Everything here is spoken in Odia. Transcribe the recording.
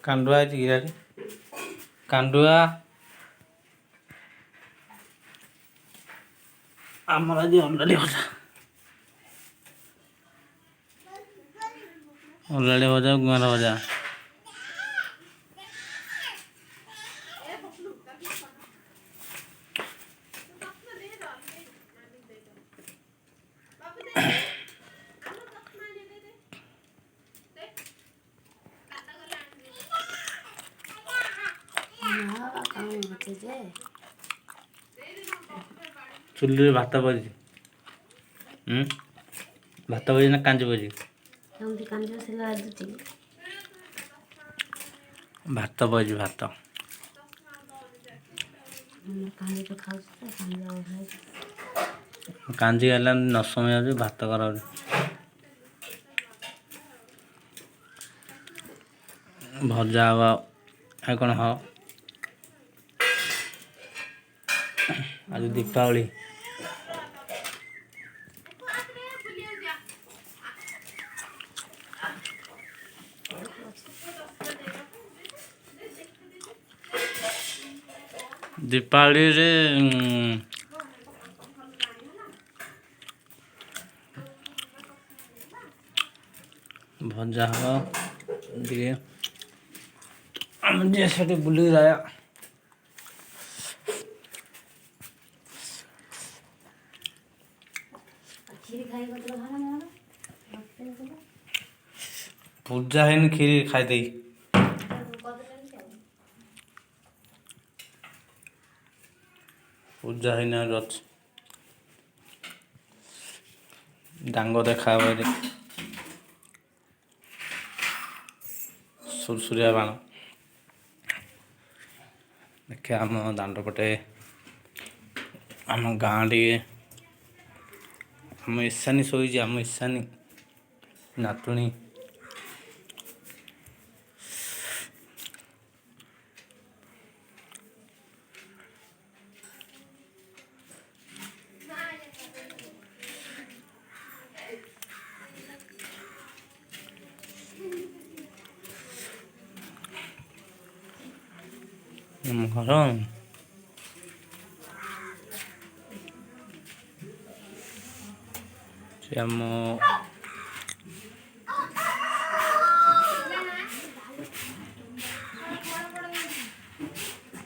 କାଣ୍ଡୁଆ ଅଛି ଗିରାରେ କାଣ୍ଡୁଆ ଆମର ଆଜି ଅଣ୍ଡାଳି ଭଜା ଗୁଆଁର ଭଜା ଚୁଲିରେ ଭାତ ବସିଛି ଭାତ ବସିଛି ନା କାଞ୍ଜି ବସିଛି ଭାତ ବସିଛି ଭାତ କାଞ୍ଜି ହେଲା ନ ସମୟ ଅଛି ଭାତ କରାଉଛି ଭଜା ହବ ଆଉ କ'ଣ ହବ ଆଜି ଦୀପାବଳି ଦୀପାବଳିରେ ଭଜା ହବ ଟିକେ ଆମେ ଯିଏ ସେଠି ବୁଲିକି ଯାଆ ପୂଜା ହେଇନି କ୍ଷୀରି ଖାଇଦେଇ ପୂଜା ହେଇନି ଆହୁରି ଅଛି ଡାଙ୍ଗ ଦେଖା ହବ ଏଠି ସୁରସୁରିଆ ବାଣ ଦେଖିବା ଆମ ଦାଣ୍ଡ ପଟେ ଆମ ଗାଁ ଟିକେ ଆମ ଈଶାନୀ ଶୋଇଛି ଆମ ଈଶାନୀ ନାତୁଣୀ ଆମ ଘର ସେ ଆମ